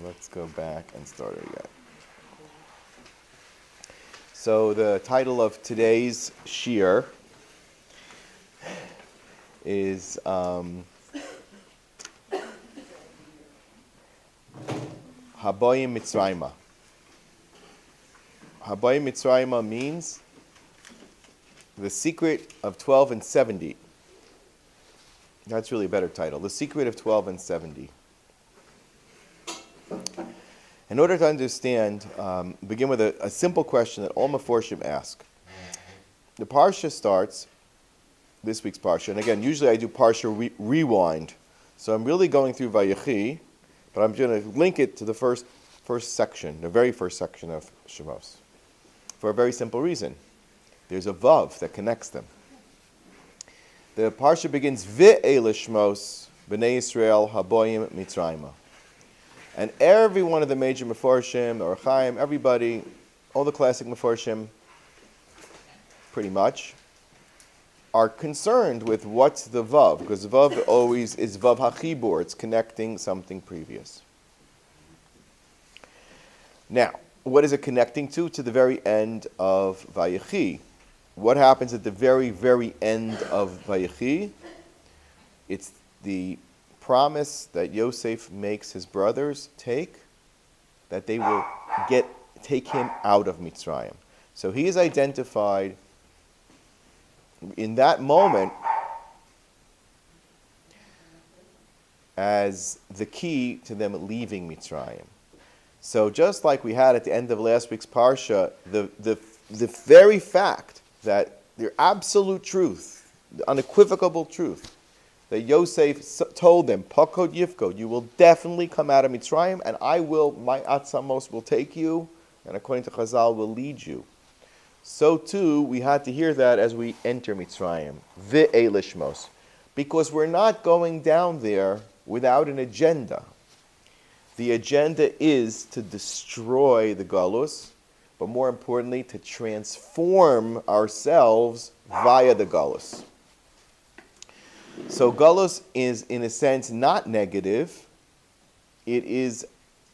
Let's go back and start it again. So the title of today's Shiur is Haboyim Mitzrayma. Haboyim Mitzrayma means the secret of 12 and 70. That's really a better title. The secret of 12 and 70. In order to understand, begin with a simple question that all Meforshim ask. The Parsha starts, this week's Parsha, and again, usually I do Parsha rewind. So I'm really going through Vayechi, but I'm going to link it to the first section, the very first section of Shmos, for a very simple reason. There's a Vav that connects them. The Parsha begins, Ve'ele Shmos, B'nai Yisrael, Haboyim Mitzrayma. And every one of the major Meforshim, or Chaim, everybody, all the classic Meforshim, pretty much, are concerned with what's the Vav, because Vav always is Vav HaChibur, it's connecting something previous. Now, what is it connecting to? To the very end of Vayechi. What happens at the very, very end of Vayechi? It's the promise that Yosef makes his brothers take, that they will take him out of Mitzrayim. So he is identified in that moment as the key to them leaving Mitzrayim. So just like we had at the end of last week's Parsha, the very fact that the absolute truth, the unequivocal truth, that Yosef told them, Pakod Yifkod, you will definitely come out of Mitzrayim, and my Atzamos will take you, and according to Chazal, will lead you. So too, we had to hear that as we enter Mitzrayim, Ve'ele Shmos, because we're not going down there without an agenda. The agenda is to destroy the Galus, but more importantly, to transform ourselves via the Galus. So Galus is, in a sense, not negative. It is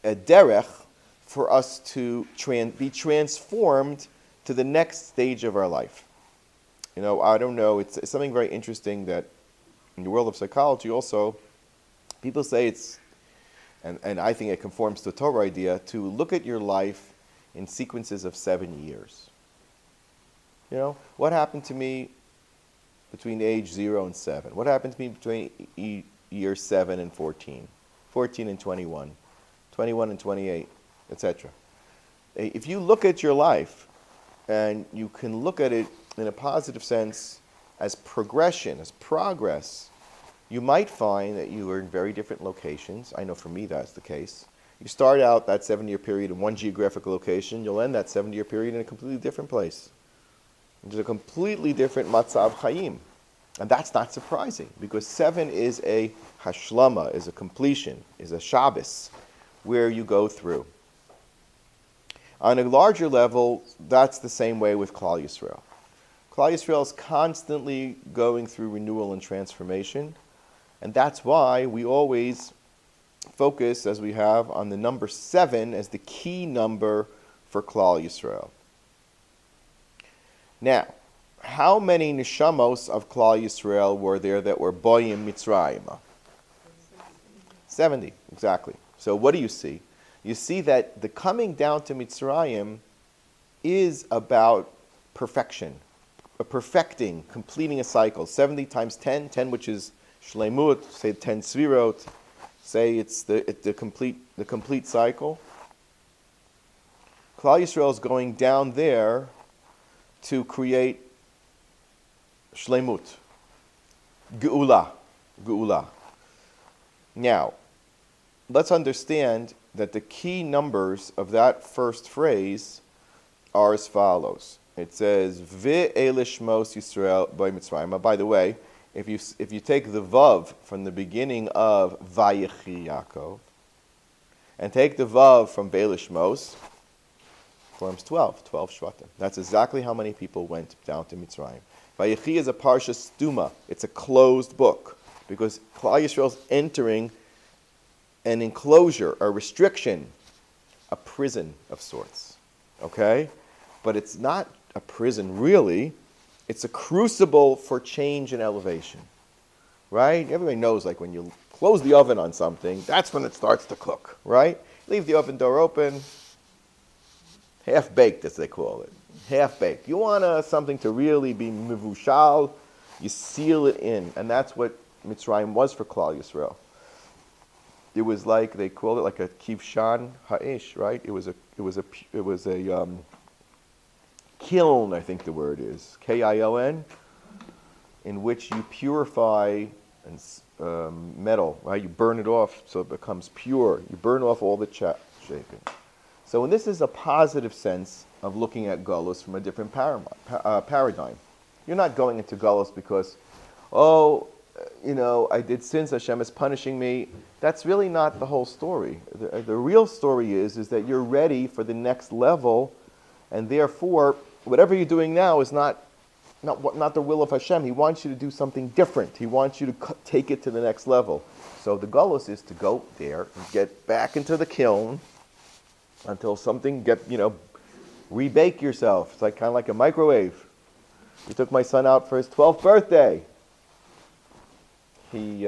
a derech for us to be transformed to the next stage of our life. I don't know, it's something very interesting that in the world of psychology also, people say it's, and I think it conforms to the Torah idea, to look at your life in sequences of 7 years. What happened to me between age 0 and 7? What happened to me between year 7 and 14, 14 and 21, 21 and 28, etc.? If you look at your life, and you can look at it in a positive sense as progression, as progress, you might find that you are in very different locations. I know for me that's the case. You start out that 7-year period in one geographic location, you'll end that 7-year period in a completely different place. There's a completely different matzav chayim. And that's not surprising, because 7 is a hashlama, is a completion, is a Shabbos, where you go through. On a larger level, that's the same way with Klal Yisrael. Klal Yisrael is constantly going through renewal and transformation, and that's why we always focus, as we have, on the number 7 as the key number for Klal Yisrael. Now, how many neshamos of Klal Yisrael were there that were boyim Mitzrayim? 70, exactly. So what do you see? You see that the coming down to Mitzrayim is about perfection, perfecting, completing a cycle. 70 times 10, 10 which is shleimut, say 10 svirot, say it's the complete cycle. Klal Yisrael is going down there to create shleimut, geula. Now, let's understand that the key numbers of that first phrase are as follows. It says, Ve'ele Shmos Yisrael by Mitzrayim. By the way, if you take the Vav from the beginning of Vayechi Yaacov, and take the Vav from Ve'ele Shmos, forms 12 Shvatim. That's exactly how many people went down to Mitzrayim. Vayechi is a parsha stuma. It's a closed book, because Klal Yisrael is entering an enclosure, a restriction, a prison of sorts. Okay? But it's not a prison really. It's a crucible for change and elevation. Right? Everybody knows, like, when you close the oven on something, that's when it starts to cook. Right? Leave the oven door open, half-baked, as they call it. Half-baked. You want something to really be mivushal, you seal it in. And that's what Mitzrayim was for Klal Yisrael. It was like, they called it like a kivshan ha'ish, right? It was a kiln, I think the word is, K-I-L-N, in which you purify metal, right? You burn it off so it becomes pure. You burn off all the shaping. So, and this is a positive sense of looking at Golus from a different paradigm. You're not going into Golus because, I did sins, Hashem is punishing me. That's really not the whole story. The real story is that you're ready for the next level, and therefore, whatever you're doing now is not the will of Hashem. He wants you to do something different. He wants you to take it to the next level. So the Golus is to go there and get back into the kiln until something rebake yourself. It's like kind of like a microwave. We took my son out for his 12th birthday. He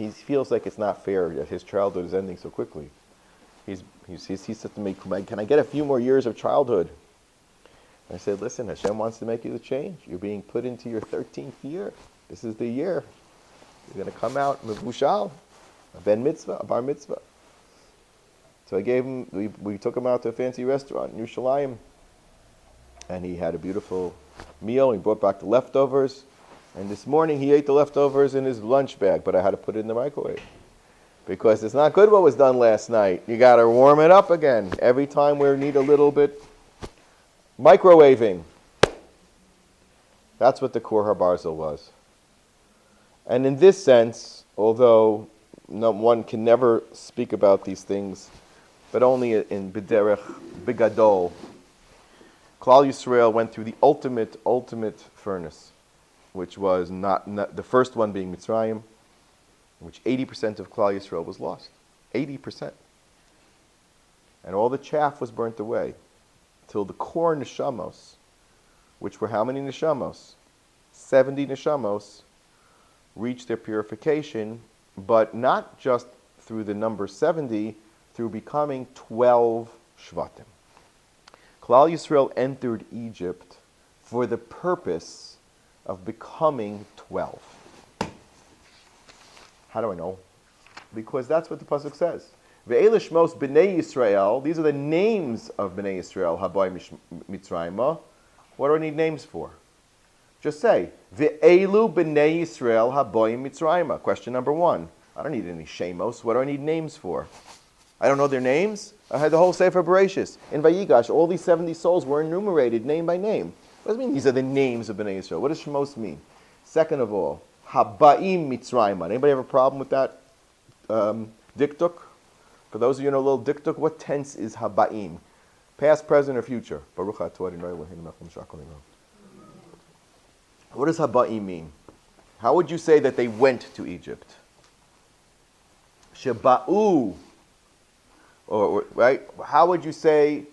feels like it's not fair that his childhood is ending so quickly. He said to me, "Can I get a few more years of childhood?" I said, "Listen, Hashem wants to make you the change. You're being put into your 13th year. This is the year. You're going to come out mevushal, a ben mitzvah, a bar mitzvah." So I gave him. We took him out to a fancy restaurant in Yerushalayim, and he had a beautiful meal. He brought back the leftovers, and this morning he ate the leftovers in his lunch bag. But I had to put it in the microwave because it's not good what was done last night. You got to warm it up again every time. We need a little bit microwaving. That's what the Kor HaBarzel was. And in this sense, although one can never speak about these things, but only in B'derech Bigadol, Klal Yisrael went through the ultimate furnace, which was not the first one being Mitzrayim, in which 80% of Klal Yisrael was lost. 80%. And all the chaff was burnt away, till the core neshamos, which were how many neshamos? 70 neshamos, reached their purification, but not just through the number 70, through becoming 12 Shvatim. Klal Yisrael entered Egypt for the purpose of becoming 12. How do I know? Because that's what the pasuk says. Ve'ele Shmos b'nei Yisrael. These are the names of b'nei Yisrael. Haboy Mitzrayma. What do I need names for? Just say Ve'elu b'nei Yisrael haboy Mitzrayma. Question number one. I don't need any shemos. What do I need names for? I don't know their names. I had the whole Sefer Bereshis. In Vayigash, all these 70 souls were enumerated name by name. What does it mean these are the names of b'nei Yisrael? What does Shmos mean? Second of all, Habaim Mitzrayma. Anybody have a problem with that diktuk? For those of you who know a little diktuk, what tense is Habaim? Past, present, or future? Baruch atah Adonai Eloheinu melech haolam v'shakol olam. What does Habaim mean? How would you say that they went to Egypt? Sheba'u. Or right? How would you say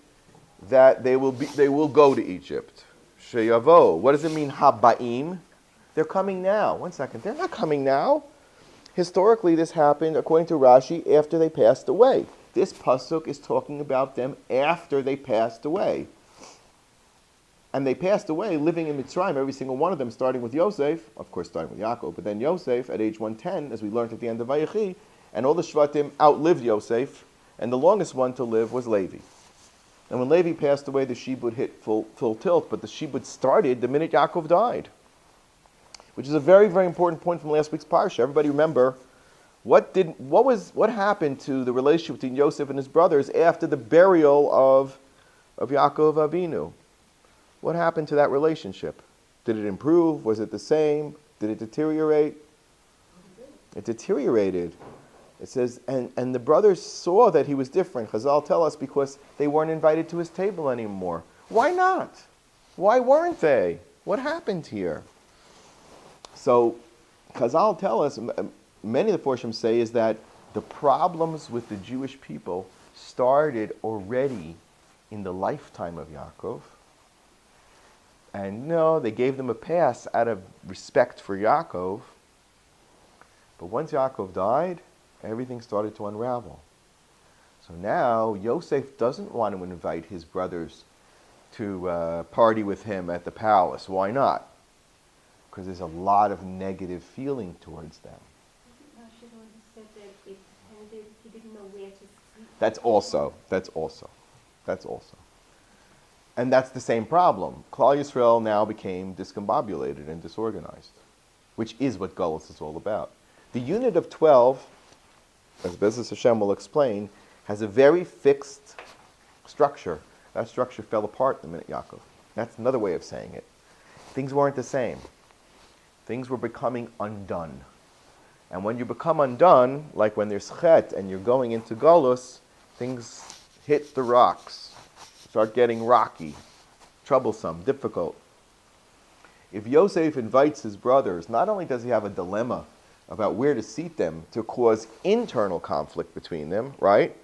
that they will go to Egypt? Sheyavo. What does it mean, Habaim? They're coming now. One second. They're not coming now. Historically, this happened, according to Rashi, after they passed away. This pasuk is talking about them after they passed away. And they passed away living in Mitzrayim, every single one of them, starting with Yosef, of course starting with Yaacov, but then Yosef at age 110, as we learned at the end of Vayechi, and all the Shvatim outlived Yosef, and the longest one to live was Levi. And when Levi passed away, the Shibud hit full tilt, but the Shibud started the minute Yaakov died, which is a very, very important point from last week's parsha. Everybody remember, what happened to the relationship between Yosef and his brothers after the burial of Yaakov Avinu? What happened to that relationship? Did it improve? Was it the same? Did it deteriorate? It deteriorated. It says, and the brothers saw that he was different. Chazal tell us because they weren't invited to his table anymore. Why not? Why weren't they? What happened here? So, Chazal tell us, many of the Forshim say, is that The problems with the Jewish people started already in the lifetime of Yaakov. And no, they gave them a pass out of respect for Yaakov. But once Yaakov died, everything started to unravel. So now Yosef doesn't want to invite his brothers to party with him at the palace. Why not? Because there's a lot of negative feeling towards them. Said that it depended, he didn't know where to sleep. That's also. And that's the same problem. Klal Yisrael now became discombobulated and disorganized, which is what Golus is all about. The unit of 12, as Bezos Hashem will explain, has a very fixed structure. That structure fell apart the minute Yaakov. That's another way of saying it. Things weren't the same. Things were becoming undone. And when you become undone, like when there's chet and you're going into Golus, things hit the rocks, start getting rocky, troublesome, difficult. If Yosef invites his brothers, not only does he have a dilemma about where to seat them to cause internal conflict between them, right?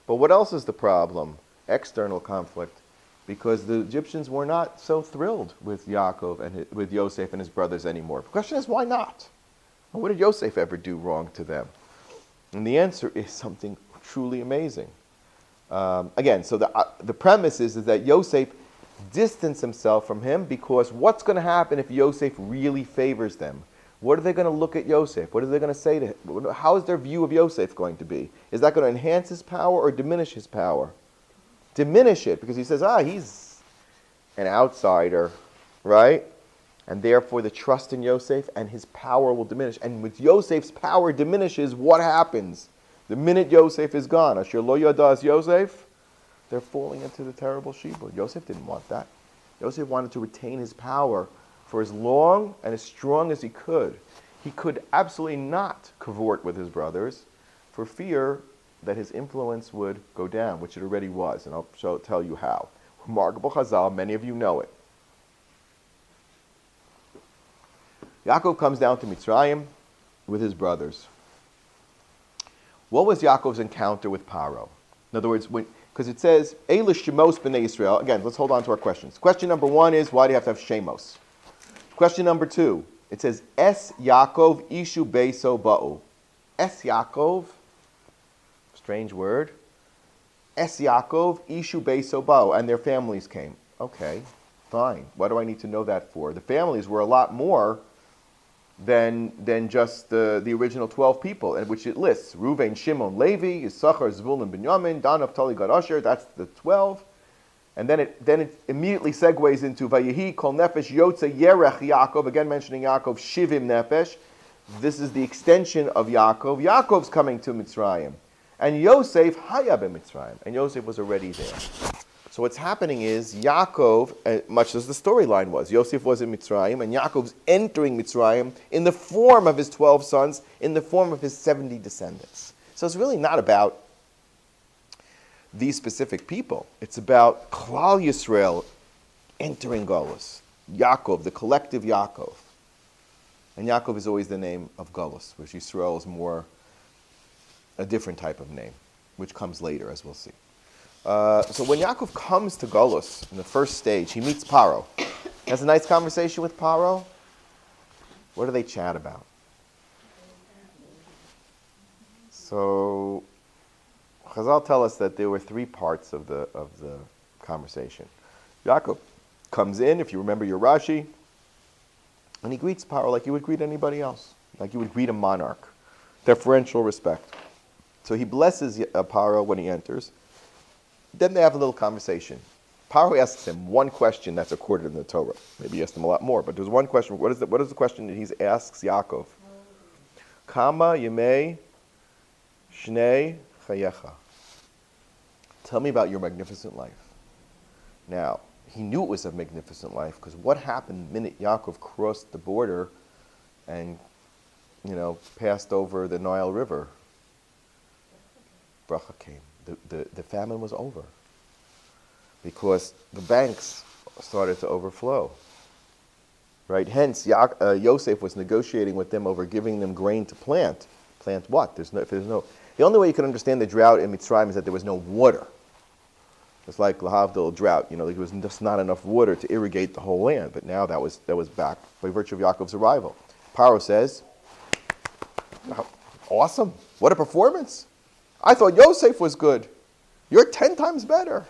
But what else is the problem? External conflict. Because the Egyptians were not so thrilled with Yaakov and with Yosef and his brothers anymore. The question is, why not? What did Yosef ever do wrong to them? And the answer is something truly amazing. Again, so the premise is that Yosef distanced himself from him because what's going to happen if Yosef really favors them? What are they going to look at Yosef? What are they going to say to him? How is their view of Yosef going to be? Is that going to enhance his power or diminish his power? Diminish it, because he says, he's an outsider, right? And therefore the trust in Yosef and his power will diminish. And with Yosef's power diminishes, what happens? The minute Yosef is gone, Asher lo yadas Yosef, they're falling into the terrible shibud. Yosef didn't want that. Yosef wanted to retain his power for as long and as strong as he could. He could absolutely not cavort with his brothers for fear that his influence would go down, which it already was, and I'll tell you how. Remarkable Chazal, many of you know it. Yaakov comes down to Mitzrayim with his brothers. What was Yaakov's encounter with Paro? In other words, because it says, Eila Shmos b'nei Yisrael. Again, let's hold on to our questions. Question number one is, why do you have to have Shemos? Question number two, it says, Es Yaakov ishu beiso ba'u. Es Yaakov, strange word. Es Yaakov ishu beiso ba'u, and their families came. Okay, fine. What do I need to know that for? The families were a lot more than just the original 12 people, in which it lists Reuven, Shimon, Levi, Issachar, Zvulun, Binyamin, Dan, Naphtali, Gad, Asher. That's the 12. And then it immediately segues into Vayechi, Kol Nefesh, Yotze, Yerech, Yaakov, again mentioning Yaakov, Shivim Nefesh. This is the extension of Yaakov. Yaakov's coming to Mitzrayim. And Yosef, Haya b'Mitzrayim. And Yosef was already there. So what's happening is Yaakov, much as the storyline was, Yosef was in Mitzrayim, and Yaakov's entering Mitzrayim in the form of his 12 sons, in the form of his 70 descendants. So it's really not about these specific people. It's about Klal Yisrael entering Golus. Yaakov, the collective Yaakov. And Yaakov is always the name of Golus, which Yisrael is more a different type of name, which comes later, as we'll see. So when Yaakov comes to Golus in the first stage, he meets Paro. Has a nice conversation with Paro. What do they chat about? So Chazal tell us that there were three parts of the conversation. Yaakov comes in, if you remember your Rashi, and he greets Paro like you would greet anybody else, like you would greet a monarch, deferential respect. So he blesses Paro when he enters. Then they have a little conversation. Paro asks him one question that's recorded in the Torah. Maybe he asked him a lot more, but there's one question. What is the question that he asks Yaakov? Kama yemei shnei chayecha. Tell me about your magnificent life. Now, he knew it was a magnificent life, because what happened the minute Yaakov crossed the border and, passed over the Nile River? Bracha came. The famine was over because the banks started to overflow. Right? Hence, Yosef was negotiating with them over giving them grain to plant. Plant what? If The only way you can understand the drought in Mitzrayim is that there was no water. It's like Lahavdil drought, there was just not enough water to irrigate the whole land. But now that was back by virtue of Yaakov's arrival. Paro says, awesome, what a performance. I thought Yosef was good. You're 10 times better.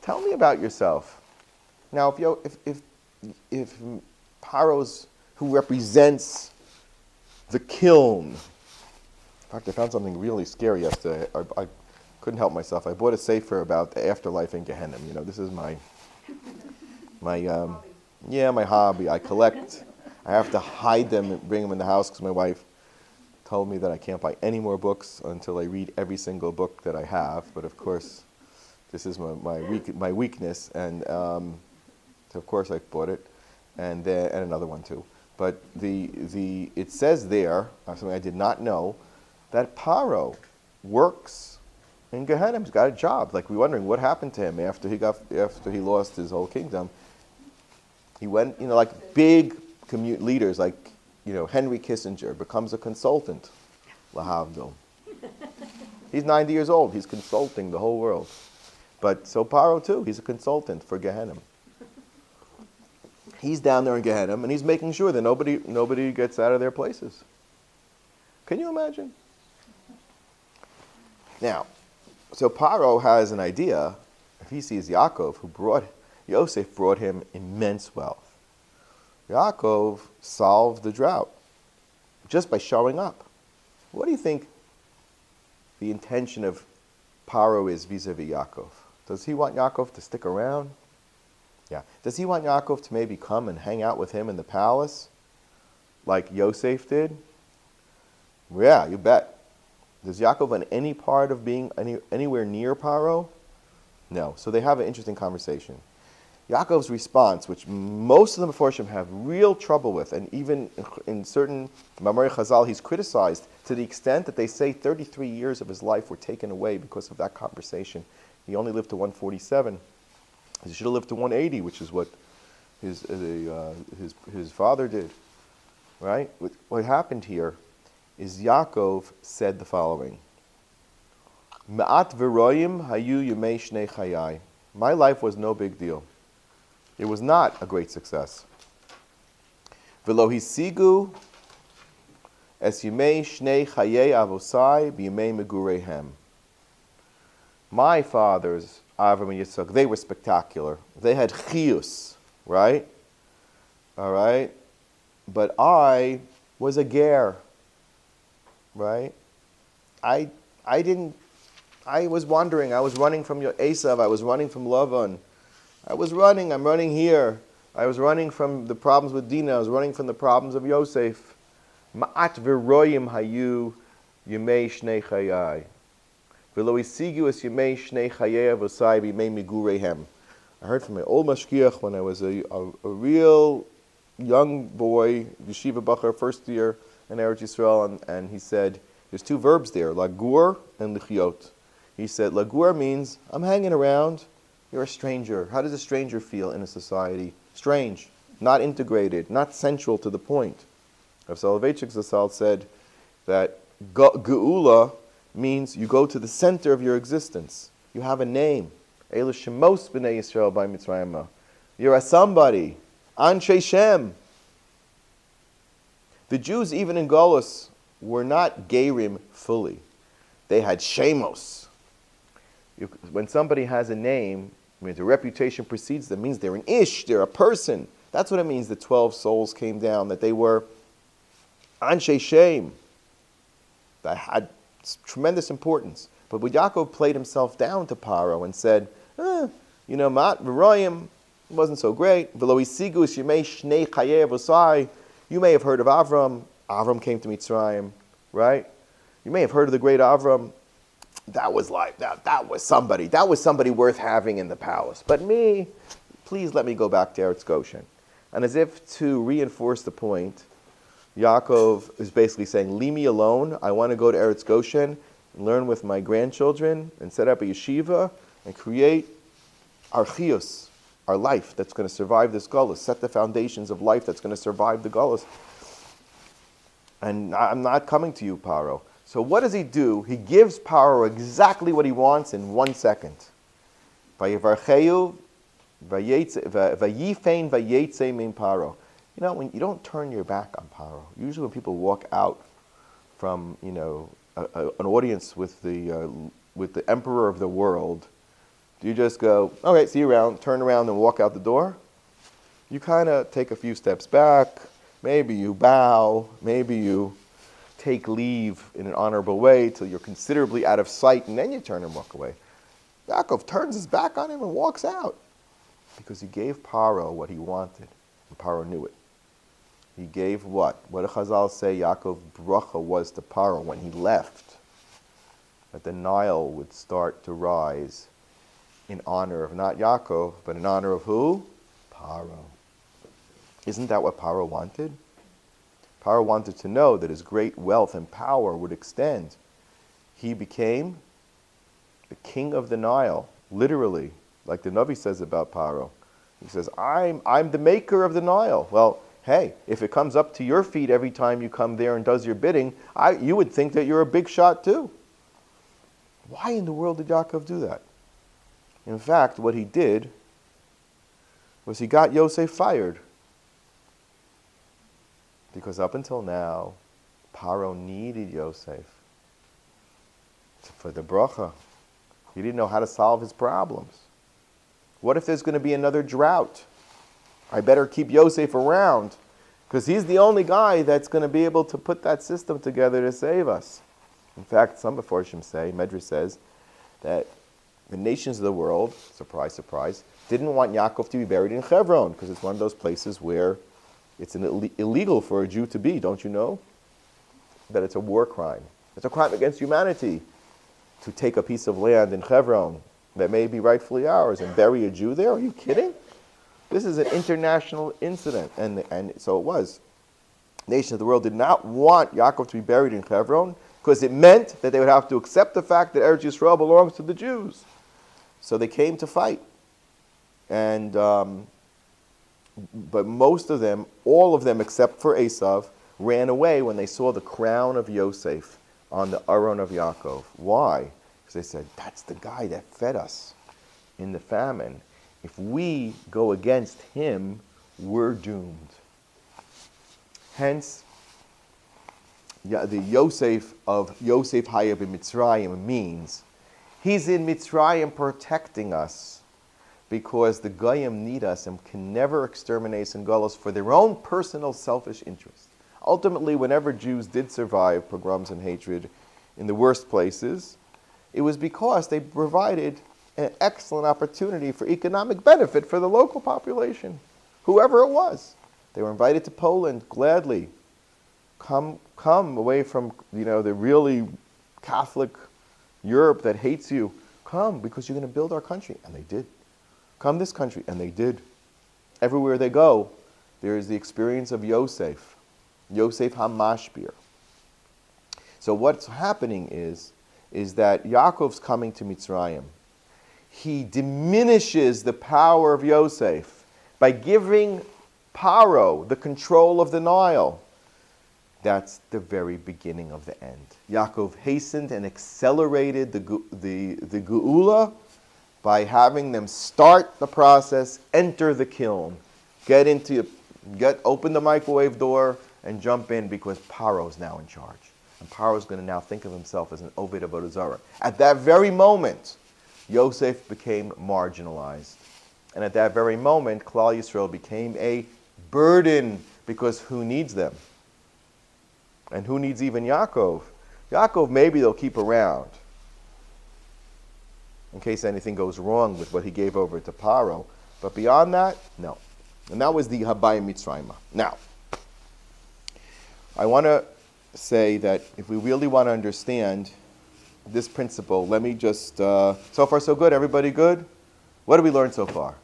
Tell me about yourself. Now, if Paro's, who represents the kiln. In fact, I found something really scary yesterday. I couldn't help myself. I bought a sefer about the afterlife in Gehenna. This is my hobby. I collect. I have to hide them and bring them in the house because my wife told me that I can't buy any more books until I read every single book that I have. But of course, this is my weakness, and so of course I bought it, and another one too. But it says there, something I did not know, that Paro works in Gehenna. He's got a job. Like, we're wondering what happened to him after he lost his whole kingdom. He went, like big leaders, like Henry Kissinger becomes a consultant. Lahavdil. He's 90 years old. He's consulting the whole world. But so Paro too. He's a consultant for Gehenna. He's down there in Gehenna, and he's making sure that nobody gets out of their places. Can you imagine? Now, so Paro has an idea. If he sees Yaakov, Yosef brought him immense wealth. Yaakov solved the drought just by showing up. What do you think the intention of Paro is vis-a-vis Yaakov? Does he want Yaakov to stick around? Yeah. Does he want Yaakov to maybe come and hang out with him in the palace like Yosef did? Yeah, you bet. Does Yaakov want any part of being anywhere near Paro? No. So they have an interesting conversation. Yaakov's response, which most of the Meforshim have real trouble with, and even in certain Mamari Chazal he's criticized to the extent that they say 33 years of his life were taken away because of that conversation. He only lived to 147. He should have lived to 180, which is what his father did. Right? What happened here is Yaakov said the following: Ma'at v'royim hayu yemei shnei chayai. My life was no big deal. It was not a great success. V'lo hisigu es yemei shnei chayei avosai b'yemei megureihem. My fathers, Avram and Yitzchak, they were spectacular. They had chiyus, right? All right? But I was a ger, right? I was wandering. I was running from Esav. I was running from Lavan. I'm running here. I was running from the problems with Dinah. I was running from the problems of Yosef. Ma'at v'royim hayu yemei shnei chayai. V'lo isigu es yemei shnei chayei avosai b'yemei migureihem. I heard from my old mashgiach when I was a real young boy, yeshiva bacher, first year in Eretz Yisrael, and he said, there's two verbs there, lagur and lichiot. He said, lagur means, I'm hanging around, you're a stranger. How does a stranger feel in a society? Strange, not integrated, not central to the point. Rav Soloveitchik Zassal said that geula means you go to the center of your existence. You have a name. Eila Shmos b'nei Yisrael by Mitzrayim. You're a somebody. Anshe Shem. The Jews, even in Golus, were not Gerim fully. They had Shemos. When somebody has a name, means a reputation precedes them, means they're an ish, they're a person. That's what it means the 12 souls came down, that they were Anshe Shem. That had tremendous importance. But when Yaakov played himself down to Paro and said, Mat v'royim wasn't so great. V'lo isigu es yemei shnei chayei avosai. You may have heard of Avram. Avram came to Mitzrayim, right? You may have heard of the great Avram. That was like that was somebody. That was somebody worth having in the palace. But me, please let me go back to Eretz Goshen. And as if to reinforce the point, Yaakov is basically saying, leave me alone. I want to go to Eretz Goshen and learn with my grandchildren and set up a yeshiva and create our chiyus, our life that's going to survive this gullus, set the foundations of life that's going to survive the gullus. And I'm not coming to you, Paro. So what does he do? He gives Paro exactly what he wants in 1 second. Vayevarcheu, vayifein vayetze min Paro. You know, when you don't turn your back on Paro. Usually when people walk out from, an audience with the emperor of the world, do you just go, okay, see you around, turn around and walk out the door? You kind of take a few steps back, maybe you bow, maybe you take leave in an honorable way till you're considerably out of sight, and then you turn and walk away. Yaakov turns his back on him and walks out because he gave Paro what he wanted, and Paro knew it. He gave what? What do Chazal say Yaakov's bracha was to Paro when he left? That the Nile would start to rise in honor of not Yaakov, but in honor of who? Paro. Isn't that what Paro wanted? Paro wanted to know that his great wealth and power would extend. He became the king of the Nile, literally, like the Navi says about Paro. He says, I'm the maker of the Nile. Well, hey, if it comes up to your feet every time you come there and does your bidding, you would think that you're a big shot too. Why in the world did Yaakov do that? In fact, what he did was he got Yosef fired. Because up until now, Paro needed Yosef for the bracha. He didn't know how to solve his problems. What if there's going to be another drought? I better keep Yosef around because he's the only guy that's going to be able to put that system together to save us. In fact, some Mefarshim say, Medrash says, that the nations of the world, surprise, surprise, didn't want Yaakov to be buried in Hebron because it's one of those places where it's illegal for a Jew to be, don't you know? That it's a war crime. It's a crime against humanity to take a piece of land in Hebron that may be rightfully ours and bury a Jew there. Are you kidding? This is an international incident, and so it was. Nations of the world did not want Yaakov to be buried in Hebron because it meant that they would have to accept the fact that Eretz Yisrael belongs to the Jews. So they came to fight. And but most of them, all of them except for Esav, ran away when they saw the crown of Yosef on the Aron of Yaakov. Why? Because they said, that's the guy that fed us in the famine. If we go against him, we're doomed. Hence, the Yosef of Yosef Hayab in Mitzrayim means he's in Mitzrayim protecting us because the Goyim need us and can never exterminate and gull us for their own personal selfish interest. Ultimately, whenever Jews did survive pogroms and hatred in the worst places, it was because they provided an excellent opportunity for economic benefit for the local population, whoever it was. They were invited to Poland gladly. Come away from the really Catholic Europe that hates you. Come because you're going to build our country, and they did. Come this country, and they did. Everywhere they go, there is the experience of Yosef HaMashbir. So what's happening is that Yaakov's coming to Mitzrayim. He diminishes the power of Yosef by giving Paro the control of the Nile. That's the very beginning of the end. Yaakov hastened and accelerated the Geula by having them start the process, enter the kiln, open the microwave door and jump in because Paro's now in charge. And Paro's going to now think of himself as an Oved Avodah Zarah. At that very moment, Yosef became marginalized. And at that very moment, Klal Yisrael became a burden because who needs them? And who needs even Yaakov? Yaakov, maybe they'll keep around in case anything goes wrong with what he gave over to Paro. But beyond that, no. And that was the Habayim Mitzrayim. Now, I want to say that if we really want to understand this principle, let me just, so far so good, everybody good? What did we learn so far?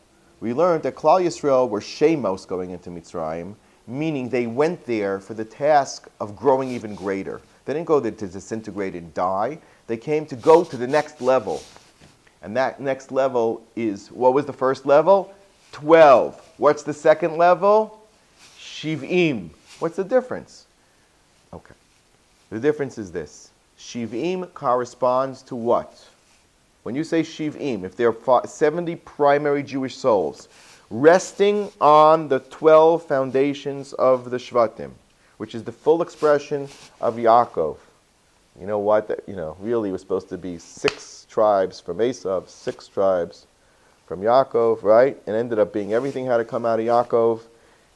We learned that Klal Yisrael were Shmos going into Mitzrayim, meaning they went there for the task of growing even greater. They didn't go there to disintegrate and die. They came to go to the next level. And that next level is, what was the first level? 12. What's the second level? Shiv'im. What's the difference? Okay. The difference is this. Shiv'im corresponds to what? When you say Shiv'im, if there are 70 primary Jewish souls resting on the 12 foundations of the Shvatim, which is the full expression of Yaakov. You know what? Really it was supposed to be 6 tribes from Esav, 6 tribes from Yaakov, right? And ended up being everything had to come out of Yaakov. It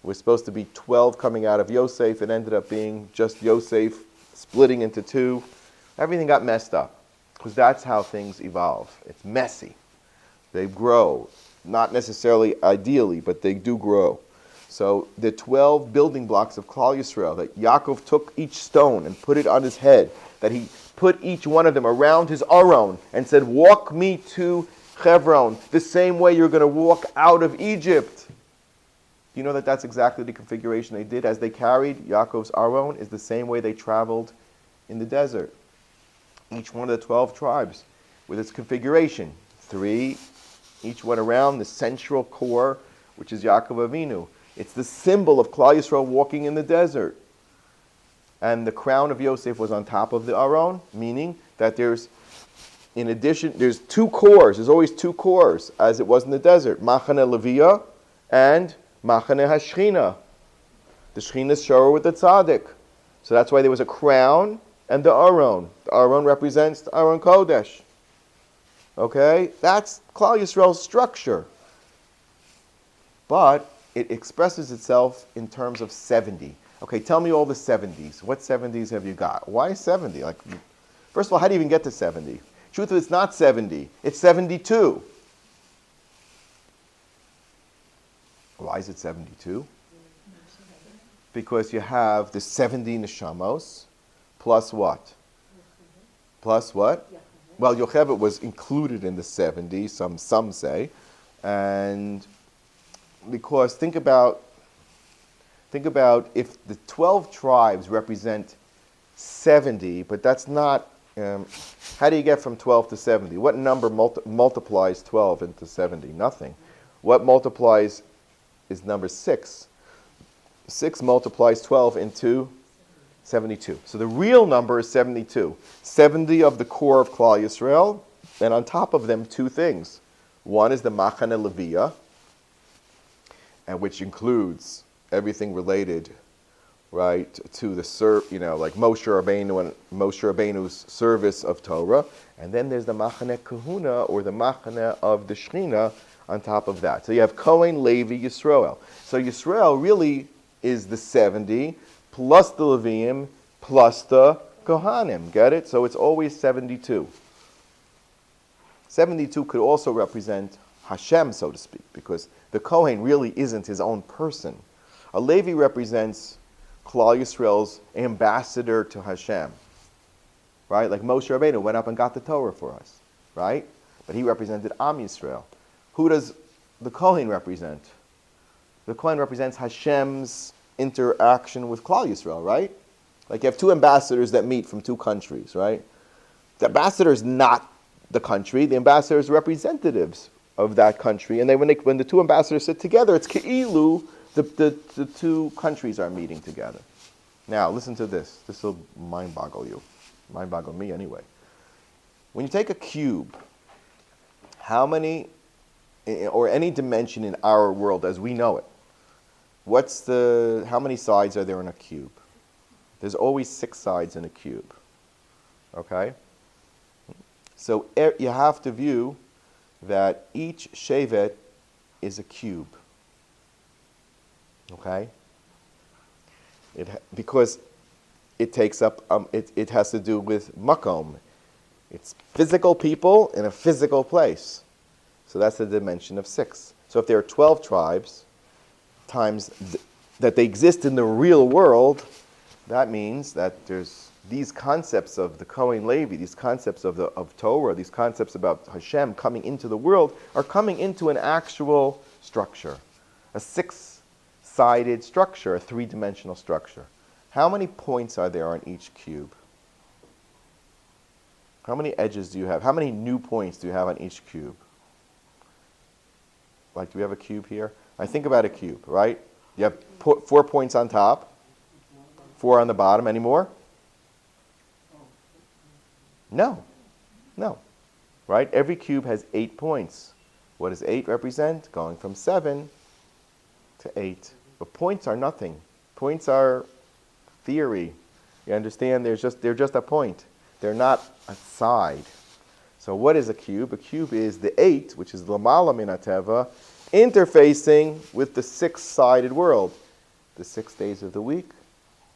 was supposed to be 12 coming out of Yosef. It ended up being just Yosef splitting into 2. Everything got messed up because that's how things evolve. It's messy. They grow. Not necessarily ideally, but they do grow. So the 12 building blocks of Klal Yisrael, that Yaakov took each stone and put it on his head, that he put each one of them around his aron and said, walk me to Hebron, the same way you're going to walk out of Egypt. You know that that's exactly the configuration they did as they carried Yaakov's aron is the same way they traveled in the desert. Each one of the 12 tribes with its configuration. 3, each one around the central core, which is Yaakov Avinu. It's the symbol of Klal Yisrael walking in the desert. And the crown of Yosef was on top of the aron, meaning that there's 2 cores. There's always 2 cores, as it was in the desert. Machane Leviyah and Machane HaShechina. The Shechina is Shiur with the Tzaddik. So that's why there was a crown and the aron. The aron represents the Aron Kodesh. Okay? That's Klal Yisrael's structure. But it expresses itself in terms of 70. Okay, tell me all the 70s. What 70s have you got? Why 70? First of all, how do you even get to 70? Truth is, it's not 70. It's 72. Why is it 72? Because you have the 70 neshamos plus what? Plus what? Well, Yocheved was included in the 70, some say. And because think about if the 12 tribes represent 70, but that's not, how do you get from 12 to 70? What number multiplies 12 into 70? Nothing. What multiplies is number 6. 6 multiplies 12 into 72. So the real number is 72. 70 of the core of Klal Yisrael, and on top of them 2 things. One is the Machane Leviyah, and which includes everything related, right, to the like Moshe Rabbeinu and Moshe Rabbeinu's service of Torah, and then there's the Machane Kahuna, or the Machane of the Shechina, on top of that. So you have Kohen, Levi, Yisrael. So Yisrael really is the 70 plus the Leviim plus the Kohanim. Get it? So it's always 72. 72 could also represent Hashem, so to speak, because the Kohen really isn't his own person. A Levi represents Klal Yisrael's ambassador to Hashem, right? Like Moshe Rabbeinu went up and got the Torah for us, right? But he represented Am Yisrael. Who does the Kohen represent? The Kohen represents Hashem's interaction with Klal Yisrael, right? Like you have 2 ambassadors that meet from 2 countries, right? The ambassador is not the country. The ambassador is representatives of that country. And then when the 2 ambassadors sit together, it's Ke'ilu, the 2 countries are meeting together. Now, listen to this. This will mind-boggle you. Mind-boggle me anyway. When you take a cube, how many, or any dimension in our world as we know it, how many sides are there in a cube? There's always 6 sides in a cube. Okay? So you have to view that each shevet is a cube. Okay? Because it takes up, it has to do with makom. It's physical people in a physical place. So that's the dimension of 6. So if there are 12 tribes, times that they exist in the real world, that means that there's these concepts of the Kohen Levi, these concepts of Torah, these concepts about Hashem coming into the world are coming into an actual structure, a 6-sided structure, a 3-dimensional structure. How many points are there on each cube? How many edges do you have? How many new points do you have on each cube? Like, do we have a cube here? I think about a cube, right? You have 4 points on top, 4 on the bottom. Any more? No. No. Right? Every cube has 8 points. What does 8 represent? Going from 7 to 8. But points are nothing. Points are theory. You understand? They're just a point. They're not a side. So what is a cube? A cube is the 8, which is Lamala min HaTeva, interfacing with the 6-sided world. The 6 days of the week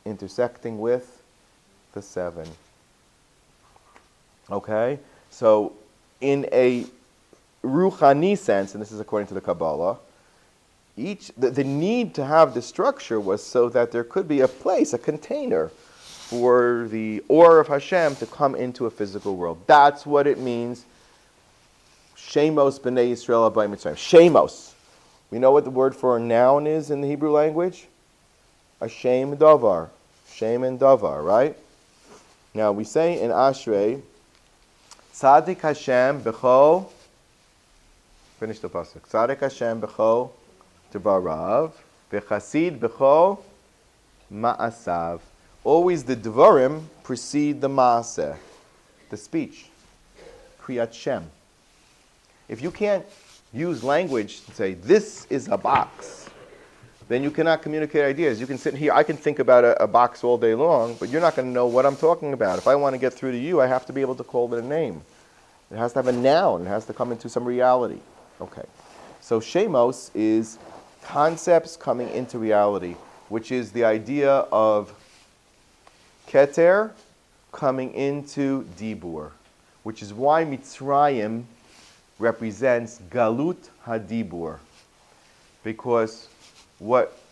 intersecting with the 7. Okay? So in a Ruchani sense, and this is according to the Kabbalah, the need to have the structure was so that there could be a place, a container, for the Or of Hashem to come into a physical world. That's what it means. Shmos b'nei Yisrael abai Mitzrayim. Shmos. We know what the word for a noun is in the Hebrew language? A shem davar. Shem and davar, right? Now we say in Ashrei, Tzadik Hashem b'chol, finish the pasuk. Tzadik Hashem b'chol devarav, v'chasid b'chol ma'asav. Always the dvarim precede the maaseh, the speech. Kriyat Shem. If you can't use language to say, this is a box, then you cannot communicate ideas. You can sit here, I can think about a box all day long, but you're not going to know what I'm talking about. If I want to get through to you, I have to be able to call it a name. It has to have a noun. It has to come into some reality. Okay. So Shemos is concepts coming into reality, which is the idea of Keter coming into Dibur, which is why Mitzrayim represents Galut HaDibur. Because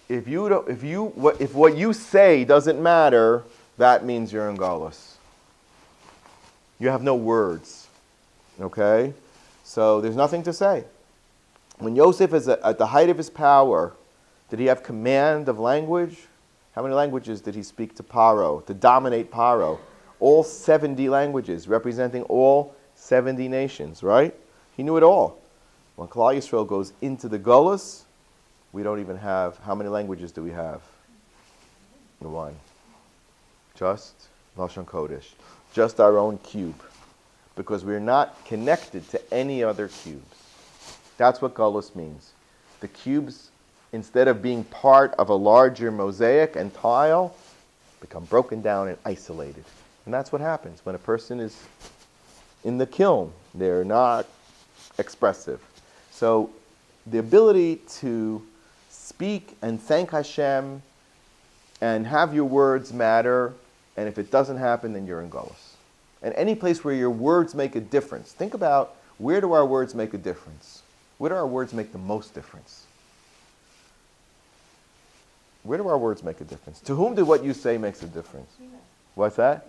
if what you say doesn't matter, that means you're in Galus. You have no words. Okay? So there's nothing to say. When Yosef is at the height of his power, did he have command of language? How many languages did he speak to Paro, to dominate Paro? All 70 languages, representing all 70 nations, right? He knew it all. When Klal Yisrael goes into the Golus, we don't even have, how many languages do we have? One. Just Lashon Kodesh. Just our own cube. Because we're not connected to any other cubes. That's what Golus means. The cubes, instead of being part of a larger mosaic and tile, become broken down and isolated. And that's what happens when a person is in the kiln. They're not expressive. So the ability to speak and thank Hashem and have your words matter, and if it doesn't happen, then you're in Golus. And any place where your words make a difference, think about, where do our words make a difference? Where do our words make the most difference? Where do our words make a difference? To whom do what you say makes a difference? What's that?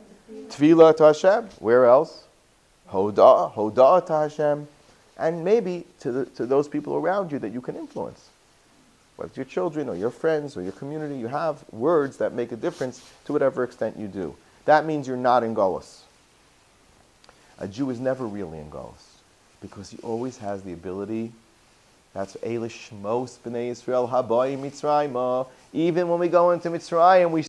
Tefillah to Hashem. Where else? Hoda'ah to Hashem. And maybe to those people around you that you can influence. Whether it's your children or your friends or your community, you have words that make a difference to whatever extent you do. That means you're not in Golus. A Jew is never really in Golus because he always has the ability. That's Eilish Shmos b'nei Yisrael habayim Mitzrayim. Even when we go into Mitzrayim, we